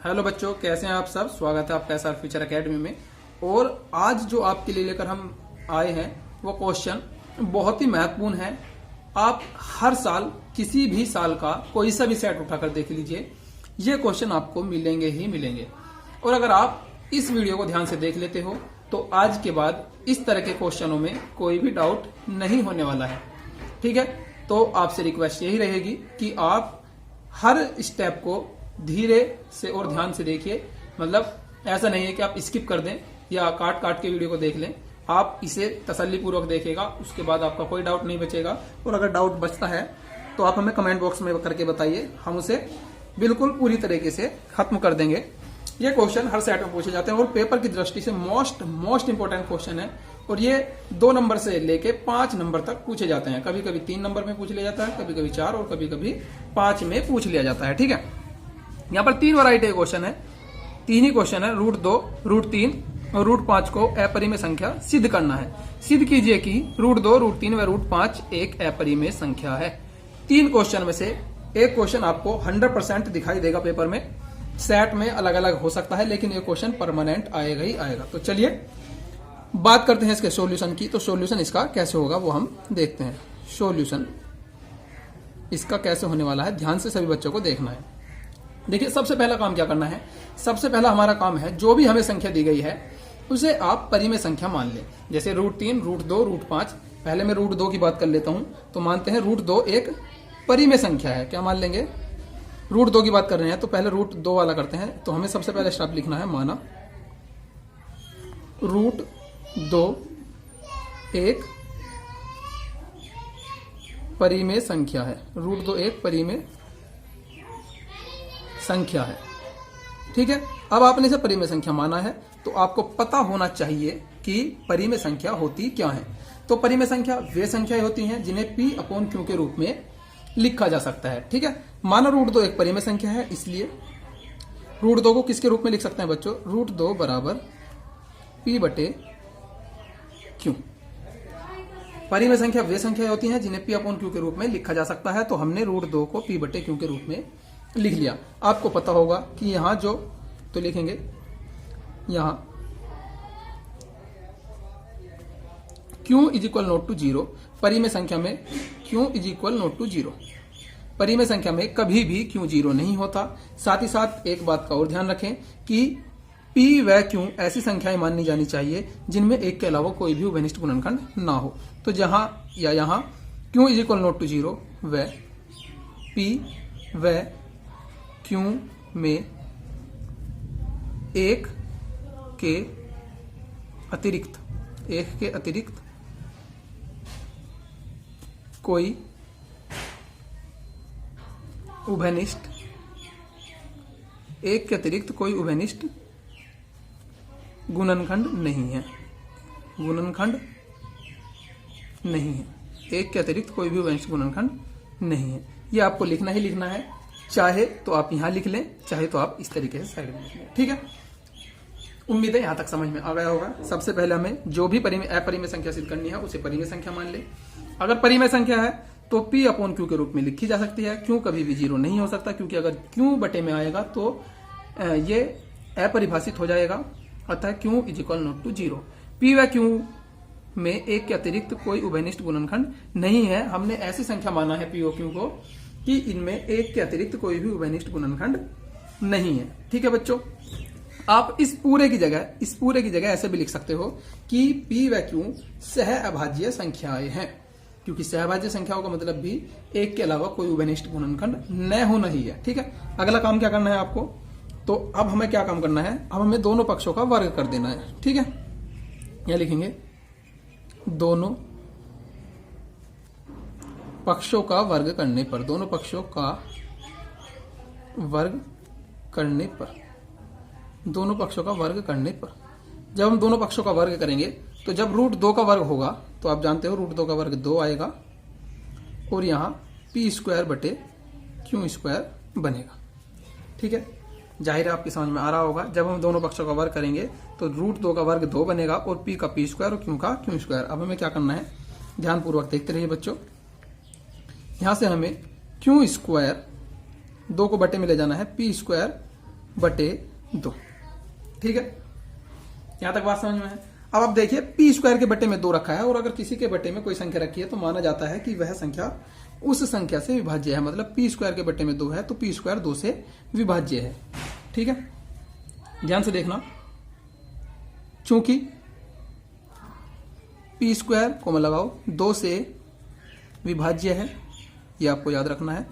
Hello बच्चों, कैसे हैं आप सब। स्वागत है आपका एसआर फ्यूचर एकेडमी में। और आज जो आपके लिए लेकर हम आए हैं वो क्वेश्चन बहुत ही महत्वपूर्ण है। आप हर साल किसी भी साल का कोई सा भी सेट उठाकर देख लीजिए, ये क्वेश्चन आपको मिलेंगे ही मिलेंगे। और अगर आप इस वीडियो को ध्यान से देख लेते हो तो आज के बाद इस तरह के क्वेश्चनों में कोई भी डाउट नहीं होने वाला है। ठीक है, तो आपसे रिक्वेस्ट यही रहेगी कि आप हर स्टेप को धीरे से और ध्यान से देखिए। मतलब ऐसा नहीं है कि आप स्किप कर दें या काट काट के वीडियो को देख लें। आप इसे तसल्ली पूर्वक देखेगा, उसके बाद आपका कोई डाउट नहीं बचेगा। और अगर डाउट बचता है तो आप हमें कमेंट बॉक्स में करके बताइए, हम उसे बिल्कुल पूरी तरीके से खत्म कर देंगे। ये क्वेश्चन हर सेट में पूछे जाते हैं और पेपर की दृष्टि से मोस्ट इंपोर्टेंट क्वेश्चन है। और ये 2 नंबर से लेके 5 नंबर तक पूछे जाते हैं। कभी कभी 3 नंबर में पूछ लिया जाता है, कभी कभी 4 और कभी कभी 5 में पूछ लिया जाता है। ठीक है, यहाँ पर 3 वैरायटी क्वेश्चन है, 3 ही क्वेश्चन है। √2, √3 और √5 को अपरिमेय संख्या सिद्ध करना है। सिद्ध कीजिए कि √2, √3 व √5 एक अपरिमेय संख्या है। 3 क्वेश्चन में से एक क्वेश्चन आपको 100% दिखाई देगा पेपर में। सेट में अलग अलग हो सकता है, लेकिन ये क्वेश्चन परमानेंट आएगा ही आएगा। तो चलिए बात करते हैं इसके सॉल्यूशन की। तो सॉल्यूशन इसका कैसे होगा वो हम देखते हैं। सॉल्यूशन इसका कैसे होने वाला है, ध्यान से सभी बच्चों को देखना है। देखिए, सबसे पहला काम क्या करना है। सबसे पहला हमारा काम है, जो भी हमें संख्या दी गई है उसे आप परिमेय संख्या मान लें। जैसे √3, √2, √5। पहले मैं √2 की बात कर लेता हूं। तो मानते हैं √2 एक परिमेय संख्या है। क्या मान लेंगे? √2 की बात कर रहे हैं तो पहले √2 वाला करते हैं। तो हमें सबसे पहले स्टेप लिखना है, माना √2 एक परिमेय संख्या है। √2 एक परिमेय संख्या है। ठीक है, अब आपने इसे परिमेय संख्या माना है तो आपको पता होना चाहिए कि परिमेय संख्या होती क्या है। तो परिमेय संख्या वे संख्याएं होती हैं जिन्हें P/Q के रूप में लिखा जा सकता है। ठीक है, माना √2 एक परिमेय संख्या है, इसलिए √2 को किसके रूप में लिख सकते हैं बच्चों? √2 बराबर P/Q। परिमेय संख्या वे संख्याएं होती हैं जिन्हें P/Q के रूप में लिखा जा सकता है। तो हमने √2 को P/Q के रूप में लिख लिया। आपको पता होगा कि यहां जो तो लिखेंगे, यहां Q = 0। परिमेय संख्या में Q = 0। परिमेय संख्या में कभी भी Q 0 नहीं होता। साथ ही साथ एक बात का और ध्यान रखें कि P व Q ऐसी संख्याएं माननी जानी चाहिए जिनमें एक के अलावा कोई भी उभयनिष्ठ गुणनखंड ना हो। तो जहां या यहां Q = 0 व P व Q में एक के अतिरिक्त कोई उभयनिष्ठ गुणनखंड नहीं है। एक के अतिरिक्त कोई भी उभयनिष्ठ गुणनखंड नहीं है। ये आपको लिखना ही लिखना है। चाहे तो आप यहां लिख लें, चाहे तो आप इस तरीके से साइड में लिख लें। ठीक है, उम्मीद है यहां तक समझ में आ गया होगा। सबसे पहले हमें जो भी अपरिमेय संख्या सिद्ध करनी है उसे परिमेय संख्या मान ले। अगर परिमेय संख्या है तो P/Q के रूप में लिखी जा सकती है। Q कभी भी 0 नहीं हो सकता, क्योंकि अगर Q बटे में आएगा तो ये अपरिभाषित हो जाएगा। अतः Q = 0। P व Q में एक के अतिरिक्त कोई उभयनिष्ठ गुणनखंड नहीं है। हमने ऐसी संख्या माना है P और Q को कि इनमें एक के अतिरिक्त कोई भी उभयनिष्ठ गुणनखंड नहीं है। ठीक है बच्चों, आप इस पूरे की जगह ऐसे भी लिख सकते हो कि P व Q सहअभाज्य संख्याएं हैं, क्योंकि सहअभाज्य संख्याओं का मतलब भी एक के अलावा कोई उभयनिष्ठ गुणनखंड न होना ही है। ठीक है, अगला काम क्या करना है आपको? तो अब हमें क्या काम करना है? अब हमें दोनों पक्षों का वर्ग कर देना है। ठीक है, यह लिखेंगे दोनों पक्षों का वर्ग करने पर। दोनों पक्षों का वर्ग करने पर जब हम दोनों पक्षों का वर्ग करेंगे तो जब √2 का वर्ग होगा तो आप जानते हो √2 का वर्ग 2 आएगा और यहां P² बटे Q² बनेगा। ठीक है, जाहिर है आपकी समझ में आ रहा होगा। जब हम दोनों पक्षों का वर्ग करेंगे तो √2 का वर्ग 2 बनेगा और P का P² और Q का Q²। अब हमें क्या करना है, ध्यानपूर्वक देखते रहिए बच्चों। यहां से हमें Q² 2 को बटे में ले जाना है, P² बटे 2। ठीक है, यहां तक बात समझ में है। अब आप देखिए पी स्क्वायर के बटे में 2 रखा है और अगर किसी के बटे में कोई संख्या रखी है तो माना जाता है कि वह संख्या उस संख्या से विभाज्य है। मतलब पी स्क्वायर के बटे में 2 है तो पी स्क्वायर 2 से विभाज्य है। ठीक है, ध्यान से देखना, चूंकि पी स्क्वायर कॉमा लगाओ 2 से विभाज्य है, यह आपको याद रखना है,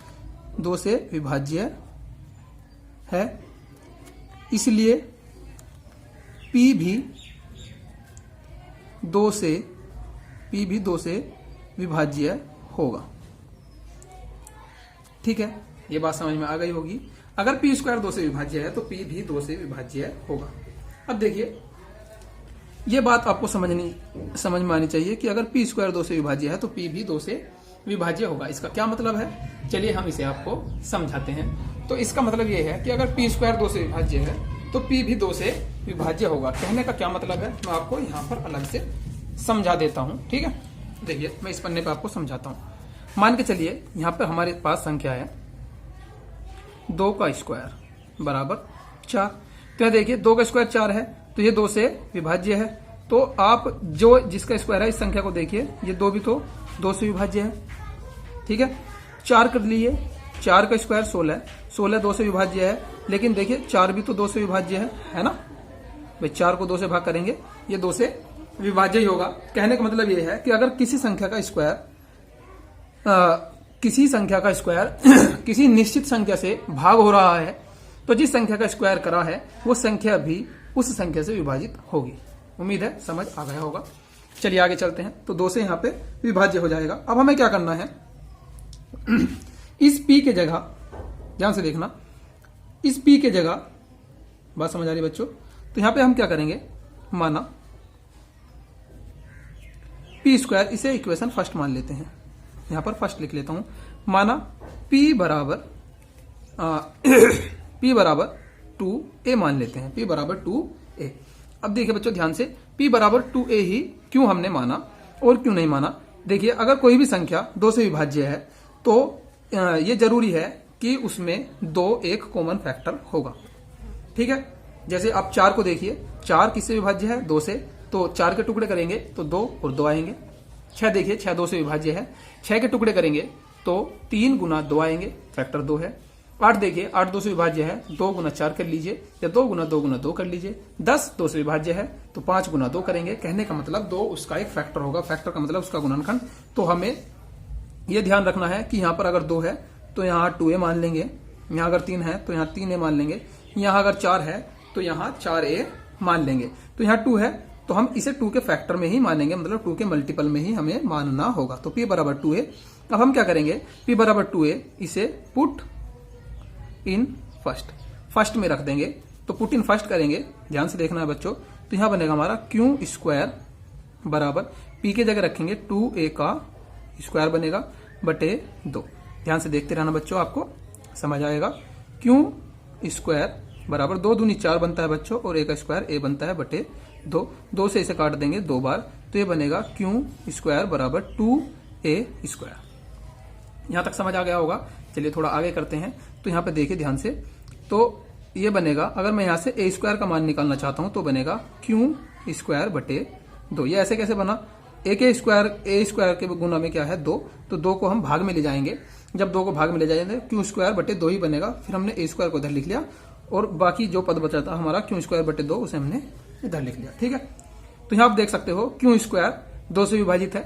2 से विभाज्य है, इसलिए P भी 2 से विभाज्य होगा। ठीक है, ये बात समझ में आ गई होगी। अगर पी स्क्वायर 2 से विभाज्य है तो P भी 2 से विभाज्य होगा। अब देखिए ये बात आपको समझ में आनी चाहिए कि अगर पी स्क्वायर 2 से विभाज्य है तो P भी 2 से विभाज्य होगा। इसका क्या मतलब है, चलिए हम इसे आपको समझाते हैं। तो इसका मतलब ये है कि अगर पी स्क्वायर 2 से विभाज्य है तो P भी 2 से विभाज्य होगा। कहने का क्या मतलब है, मैं आपको यहाँ पर अलग से समझा देता हूँ। ठीक है, देखिए मैं इस पन्ने पर आपको समझाता हूँ। मान के चलिए यहाँ पर हमारे पास संख्या है 2 का स्क्वायर बराबर 4। तो देखिए 2 का स्क्वायर 4 है तो ये 2 से विभाज्य है। तो आप जो जिसका स्क्वायर है इस संख्या को देखिए, ये 2 भी तो 2 से विभाज्य है। ठीक है, 4 कर लिए, 4 का स्क्वायर 16 है, 16 2 से विभाज्य है, लेकिन देखिए 4 भी तो 2 से विभाज्य है ना भाई। 4 को 2 से भाग करेंगे, ये 2 से विभाज्य ही होगा। कहने का मतलब ये है कि अगर किसी संख्या का स्क्वायर किसी निश्चित संख्या से भाग हो रहा है तो जिस संख्या का स्क्वायर करा है वो संख्या भी उस संख्या से विभाजित होगी। उम्मीद है समझ आ गया होगा। चलिए आगे चलते हैं। तो 2 से यहाँ पे विभाज्य हो जाएगा। अब हमें क्या करना है, इस P के जगह, ध्यान से देखना, इस P के जगह, बात समझ आ रही बच्चों, तो यहां पे हम क्या करेंगे, माना P स्क्वायर, इसे इक्वेशन फर्स्ट मान लेते हैं, यहां पर फर्स्ट लिख लेता हूं। माना P बराबर 2a मान लेते हैं, P बराबर 2a। अब देखिए बच्चों ध्यान से, P बराबर 2a ही क्यों हमने माना और क्यों नहीं माना। देखिए अगर कोई भी संख्या 2 से विभाज्य है तो ये जरूरी है कि उसमें 2 एक कॉमन फैक्टर होगा। ठीक है, जैसे आप 4 को देखिए, 4 किससे विभाज्य है, 2 से, तो 4 के टुकड़े करेंगे तो 2 और 2 आएंगे। 6 देखिए, 6 2 से विभाज्य है, 6 के टुकड़े करेंगे तो 3 गुना 2 आएंगे, फैक्टर 2 है। 8 देखिए, 8 2 से विभाज्य है, 2 गुना 4 कर लीजिए या 2 गुना 2 गुना 2 कर लीजिए। 10 2 से विभाज्य है तो 5 गुना 2 करेंगे। कहने का मतलब 2 उसका एक फैक्टर होगा, फैक्टर का मतलब उसका गुणनखंड। तो हमें यह ध्यान रखना है कि यहां पर अगर 2 है तो यहां 2a मान लेंगे, यहां अगर 3 है तो यहां 3a मान लेंगे, यहां अगर 4 है तो यहां 4a मान लेंगे। तो यहां 2 है तो हम इसे 2 के फैक्टर में ही मानेंगे, मतलब 2 के मल्टीपल में ही हमें मानना होगा। तो P बराबर 2a। अब हम क्या करेंगे, P बराबर 2a, इसे पुट इन फर्स्ट में रख देंगे। तो पुट इन फर्स्ट करेंगे, ध्यान से देखना है बच्चों, तो यहां बनेगा हमारा क्यू स्क्वायर बराबर P के जगह रखेंगे 2a का स्क्वायर बनेगा बटे 2। ध्यान से देखते रहना बच्चों, आपको समझ आएगा। क्यू स्क्वायर बराबर 2 दूनी 4 बनता है बच्चों और a का स्क्वायर a बनता है बटे 2। 2 से इसे काट देंगे 2 बार, तो ये बनेगा क्यू स्क्वायर बराबर 2a स्क्वायर। यहां तक समझ आ गया होगा। चलिए थोड़ा आगे करते हैं। तो यहां पे देखिए ध्यान से, तो ये बनेगा, अगर मैं यहां से a स्क्वायर का मान निकालना चाहता हूं तो बनेगा क्यू स्क्वायर बटे 2। ये ऐसे कैसे बना, a स्क्वायर के गुना में क्या है 2, तो 2 को हम भाग में ले जाएंगे। जब 2 को भाग में ले जाएंगे क्यू स्क्वायर बटे 2 ही बनेगा। फिर हमने a स्क्वायर को इधर लिख लिया और बाकी जो पद बचा था हमारा क्यू स्क्वायर बटे 2, उसे हमने इधर लिख लिया। ठीक है, तो यहां आप देख सकते हो क्यू स्क्वायर 2 से विभाजित है।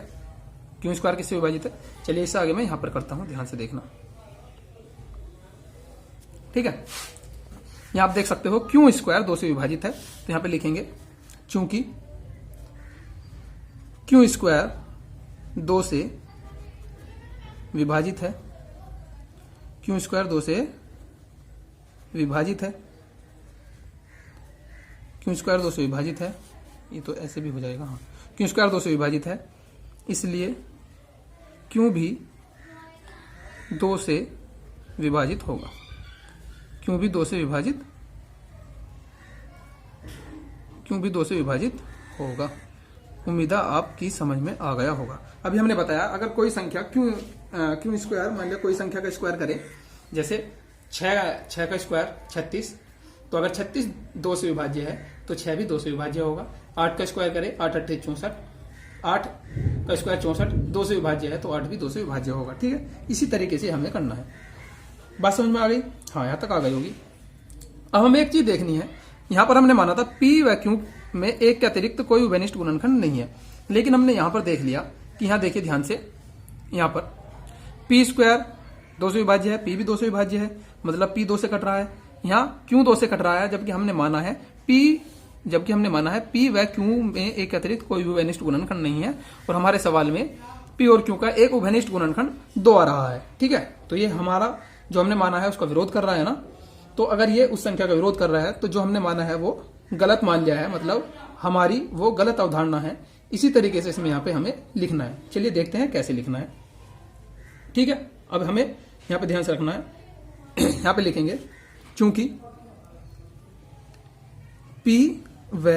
क्यू स्क्वायर किससे विभाजित है, चलिए इससे आगे मैं यहां पर करता हूं, ध्यान से देखना। ठीक है, यहां आप देख सकते हो क्यू स्क्वायर 2 से विभाजित है, तो यहां पे लिखेंगे चूंकि क्यू स्क्वायर 2 से विभाजित है, क्यू स्क्वायर 2 से विभाजित है, क्यू स्क्वायर 2 से विभाजित है, ये तो ऐसे भी हो जाएगा, हाँ, क्यू स्क्वायर 2 से विभाजित है, इसलिए क्यू भी 2 से विभाजित होगा। क्यू भी 2 से विभाजित होगा। उम्मीद है आपकी समझ में आ गया होगा। अभी हमने बताया अगर कोई संख्या क्यू स्क्वायर, मान लिया कोई संख्या का स्क्वायर करें, जैसे 6 का स्क्वायर 36, तो अगर 36 2 से विभाज्य है तो 6 भी 2 से विभाज्य होगा। 8 का स्क्वायर करें, 8 8 64, 8 का स्क्वायर 64, 2 से विभाज्य है तो 8 भी 2 से विभाज्य होगा। ठीक है, इसी तरीके से हमें करना है। बात समझ में आ गई? हाँ, यहां तक आ गई होगी। अब हमें एक चीज देखनी है, यहां पर हमने माना था P व Q में एक के अतिरिक्त कोई उभयनिष्ठ गुणनखंड नहीं है, लेकिन हमने यहां पर देख लिया कि यहां देखिए ध्यान से, यहां पर P स्क्वायर 2 से विभाज्य है, P भी 2 से विभाज्य है, मतलब P 2 से कट रहा है, यहाँ Q 2 से कट रहा है, जबकि हमने माना है P व Q में एक अतिरिक्त कोई भी उभयनिष्ठ गुणनखंड नहीं है, और हमारे सवाल में P और Q का एक उभयनिष्ठ गुणनखंड 2 आ रहा है। ठीक है, तो ये हमारा जो हमने माना है उसका विरोध कर रहा है ना। तो अगर ये उस संख्या का विरोध कर रहा है तो जो हमने माना है वो गलत मान लिया है, मतलब हमारी वो गलत अवधारणा है। इसी तरीके से इसमें यहाँ पे हमें लिखना है। चलिए देखते हैं कैसे लिखना है। ठीक है, अब हमें यहाँ पे ध्यान से रखना है। यहाँ पे लिखेंगे चूंकि P व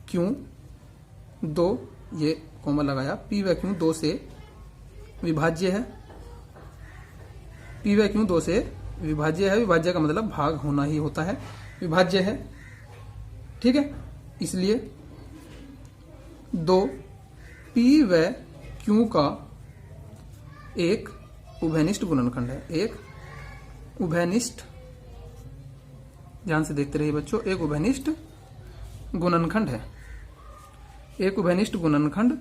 Q 2, ये कोमा लगाया, P व Q 2 से विभाज्य है, P व Q 2 से विभाज्य है। विभाज्य का मतलब भाग होना ही होता है, विभाज्य है। ठीक है, इसलिए 2 P व Q का एक उभयनिष्ठ गुणनखंड है, एक उभयनिष्ठ, ध्यान से देखते रहिए बच्चों, एक उभयनिष्ठ गुणनखंड है, एक उभयनिष्ठ गुणनखंड।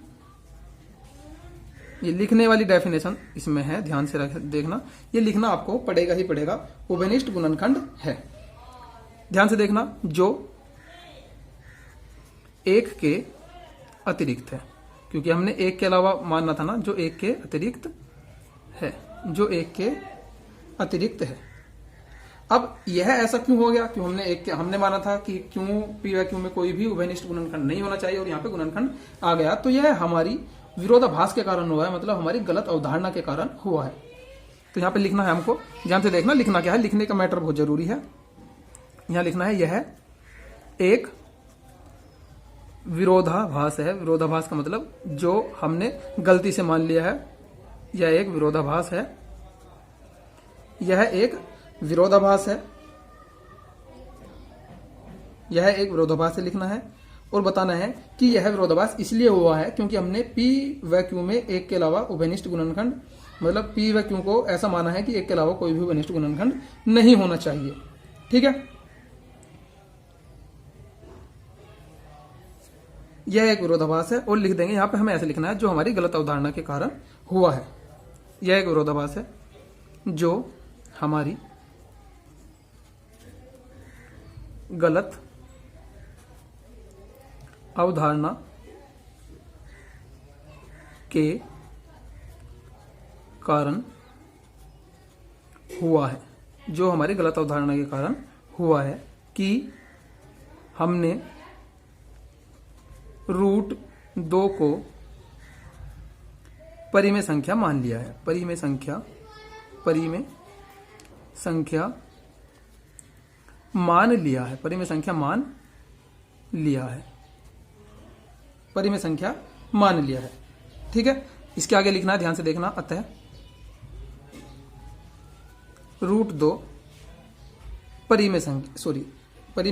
ये लिखने वाली डेफिनेशन इसमें है, ध्यान से देखना, ये लिखना आपको पड़ेगा ही पड़ेगा। उभयनिष्ठ गुणनखंड है, ध्यान से देखना, जो एक के अतिरिक्त है, क्योंकि हमने एक के अलावा मानना था ना, जो एक के अतिरिक्त है, जो एक के अतिरिक्त है। अब यह ऐसा क्यों हो गया? क्यों हमने माना था कि क्यों P व Q में कोई भी उभयनिष्ठ गुणनखंड नहीं होना चाहिए, और यहाँ पे गुणनखंड आ गया। तो यह हमारी विरोधाभास के कारण हुआ है, मतलब हमारी गलत अवधारणा के कारण हुआ है। तो यहाँ पे लिखना है हमको, ध्यान से देखना, लिखना क्या है, लिखने का मैटर बहुत जरूरी है। यहाँ लिखना है यह एक विरोधाभास है। विरोधाभास का मतलब जो हमने गलती से मान लिया है, यह एक विरोधाभास है, यह एक विरोधाभास है, यह एक विरोधाभास से लिखना है। और बताना है कि यह विरोधाभास इसलिए हुआ है क्योंकि हमने P व Q में एक के अलावा उभयनिष्ठ गुणनखंड, मतलब P व Q को ऐसा माना है कि एक के अलावा कोई भी उभयनिष्ठ गुणनखंड नहीं होना चाहिए। ठीक है, यह एक विरोधाभास है। और लिख देंगे यहां पे, हमें ऐसे लिखना है, जो हमारी गलत अवधारणा के कारण हुआ है। यह एक विरोधाभास है जो हमारी गलत अवधारणा के कारण हुआ है, जो हमारी गलत अवधारणा के कारण हुआ है कि हमने √2 को परिमेय संख्या मान लिया है। परिमेय संख्या मान लिया है, परिमेय संख्या मान लिया है, परिमेय संख्या मान लिया है। ठीक है, इसके आगे लिखना है, ध्यान से देखना, अतः √2 परिमेय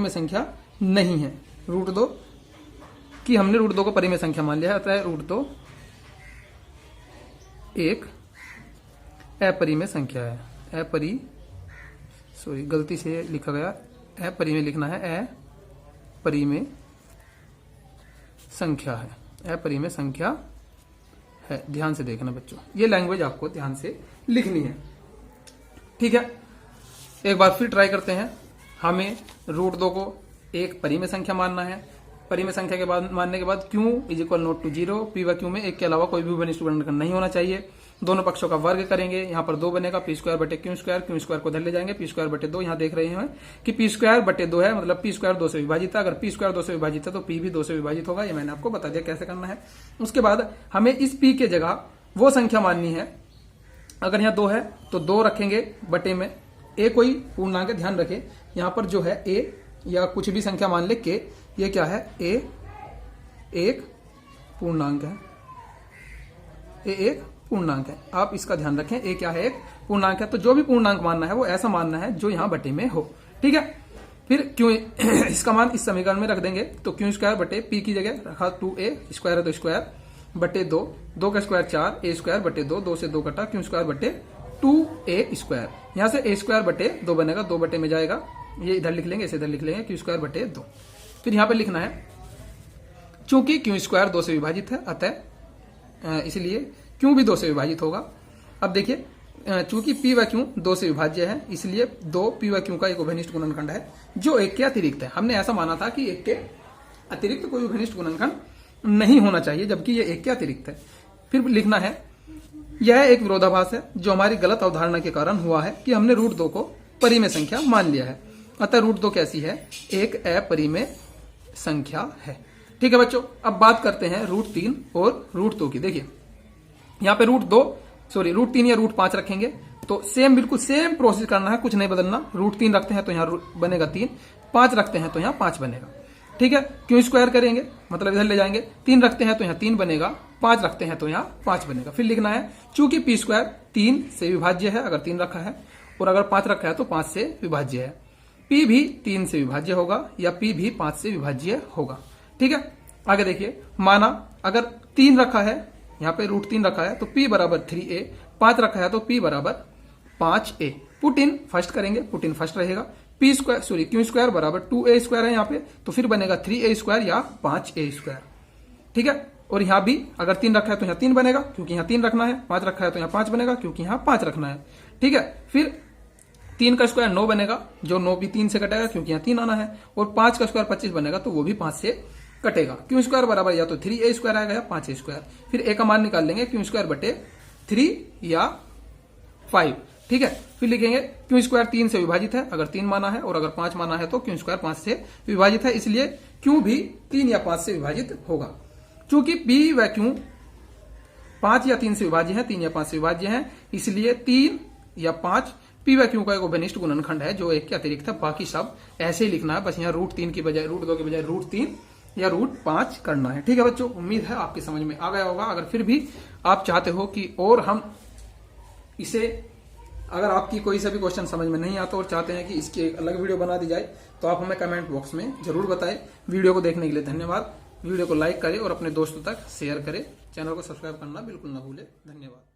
संख्या नहीं है। √2 कि हमने √2 को परिमेय संख्या मान लिया है, अतः √2 एक अपरिमेय संख्या है। गलती से लिखा गया, अपरिमेय लिखना है, अपरिमेय संख्या है, अपरिमेय संख्या है। ध्यान से देखना बच्चों, ये लैंग्वेज आपको ध्यान से लिखनी है। ठीक है, एक बार फिर ट्राई करते हैं। हमें √2 को एक परिमेय संख्या मानना है। परिमेय संख्या के बाद मानने के बाद Q = 0, P व Q में एक के अलावा कोई भी उभयनिष्ठ गुणनखंड नहीं होना चाहिए। दोनों पक्षों का वर्ग करेंगे, यहाँ पर 2 बनेगा, P² बटे Q², Q² को धर ले जाएंगे, P² बटे 2। यहाँ देख रहे हैं कि P² बटे 2 है, मतलब P² 2 से विभाजित है। अगर P² 2 से विभाजित है तो P भी 2 से विभाजित होगा। ये मैंने आपको बता दिया कैसे करना है। उसके बाद हमें इस P के जगह वो संख्या माननी है, अगर यहाँ 2 है तो 2 रखेंगे बटे में, A कोई पूर्णांक, ध्यान रखें यहाँ पर जो है A या कुछ भी संख्या मान ले K, ये क्या है, A एक पूर्णांक है, A एक पूर्णांक है। आप इसका ध्यान रखें, A क्या है, एक पूर्णांक है। तो जो भी पूर्णांक मानना है वो ऐसा मानना है जो यहां बटे में हो। ठीक है, फिर क्यू इसका मान इस समीकरण में रख देंगे तो क्यू स्क्वायर बटे पी की जगह रखा 2a स्क्वायर है तो स्क्वायर बटे 2 का स्क्वायर 4 a स्क्वायर बटे 2 से 2 कटा क्यू स्क्वायर बटे 2a स्क्वायर। यहां से a स्क्वायर बटे 2 बनेगा, 2 बटे में जाएगा, ये इधर लिख लेंगे, इसे इधर लिख लेंगे, क्यू स्क्वायर बटे 2। फिर यहां पे लिखना है चूंकि क्यू स्क्वायर 2 से विभाजित है अतः इसलिए क्यू भी 2 से विभाजित होगा। अब देखिए चूंकि पी व क्यू 2 से विभाज्य है इसलिए 2 पी व क्यू का एक उभयनिष्ठ गुणनखंड है जो 1 के अतिरिक्त है। हमने ऐसा माना था कि 1 के अतिरिक्त कोई उभयनिष्ठ गुणनखंड नहीं होना चाहिए, जबकि ये 1 के अतिरिक्त है। फिर लिखना है यह एक विरोधाभास है जो हमारी गलत अवधारणा के कारण हुआ है कि हमने √2 को परिमेय संख्या मान लिया है, अतः √2 कैसी है, एक अपरिमेय संख्या है। ठीक है बच्चों, अब बात करते हैं √3 और √2 की। देखिए यहाँ पे √3 या √5 रखेंगे तो बिल्कुल सेम प्रोसेस करना है, कुछ नहीं बदलना। √3 रखते हैं तो यहाँ बनेगा 3, 5 रखते हैं तो यहाँ 5 बनेगा। ठीक है, क्यों स्क्वायर करेंगे मतलब इधर ले जाएंगे, 3 रखते हैं तो यहाँ 3 बनेगा, 5 रखते हैं तो यहाँ 5 बनेगा। फिर लिखना है चूंकि पी स्क्वायर 3 से विभाज्य है अगर 3 रखा है, और अगर 5 रखा है तो 5 से विभाज्य है। पी भी 3 से विभाज्य होगा या पी भी 5 से विभाज्य होगा। ठीक है, आगे देखिए, माना अगर 3 रखा है, यहाँ पे √3 रखा है तो p बराबर 3a, 5 रखा है तो p बराबर 5a। पुट इन फर्स्ट करेंगे, पुट इन फर्स्ट रहेगा, क्यू स्क्वायर बराबर 2a स्क्वायर है यहाँ पे, तो फिर बनेगा 3a स्क्वायर या 5a स्क्वायर। ठीक है, और यहाँ भी अगर 3 रखा है तो यहाँ 3 बनेगा क्योंकि यहाँ 3 रखना है, 5 रखा है तो यहाँ 5 बनेगा क्योंकि यहाँ 5 रखना है। ठीक है, फिर 3 का स्क्वायर 9 बनेगा, जो 9 भी 3 से कटेगा क्योंकि यहाँ 3 आना है, और 5 का स्क्वायर 25 बनेगा तो वो भी 5 से कटेगा। क्यू स्क्वायर बराबर या तो 3a स्क्वायर आएगा या 5a स्क्वायर। फिर a का मान निकाल लेंगे, क्यू स्क्वायर बटे 3 या 5। ठीक है, फिर लिखेंगे क्यू स्क्वायर 3 से विभाजित है अगर 3 माना है, और अगर 5 माना है तो क्यू स्क्वायर 5 से विभाजित है, इसलिए क्यू भी 3 या 5 से विभाजित होगा। चूंकि p व क्यू 5 या 3 से विभाज्य है, 3 या 5 से विभाज्य है, इसलिए 3 या 5 पी व क्यू का एक उभयनिष्ठ गुणनखंड है जो 1 के अतिरिक्त है। बाकी सब ऐसे ही लिखना है, बस यहाँ √3 की बजाय √2 की बजाय √3 या √5 करना है। ठीक है बच्चों, उम्मीद है आपकी समझ में आ गया होगा। अगर फिर भी आप चाहते हो कि और हम इसे, अगर आपकी कोई सा भी क्वेश्चन समझ में नहीं आता और चाहते हैं कि इसकी एक अलग वीडियो बना दी जाए तो आप हमें कमेंट बॉक्स में जरूर बताएं। वीडियो को देखने के लिए धन्यवाद। वीडियो को लाइक करें और अपने दोस्तों तक शेयर करें। चैनल को सब्सक्राइब करना बिल्कुल ना भूलें। धन्यवाद।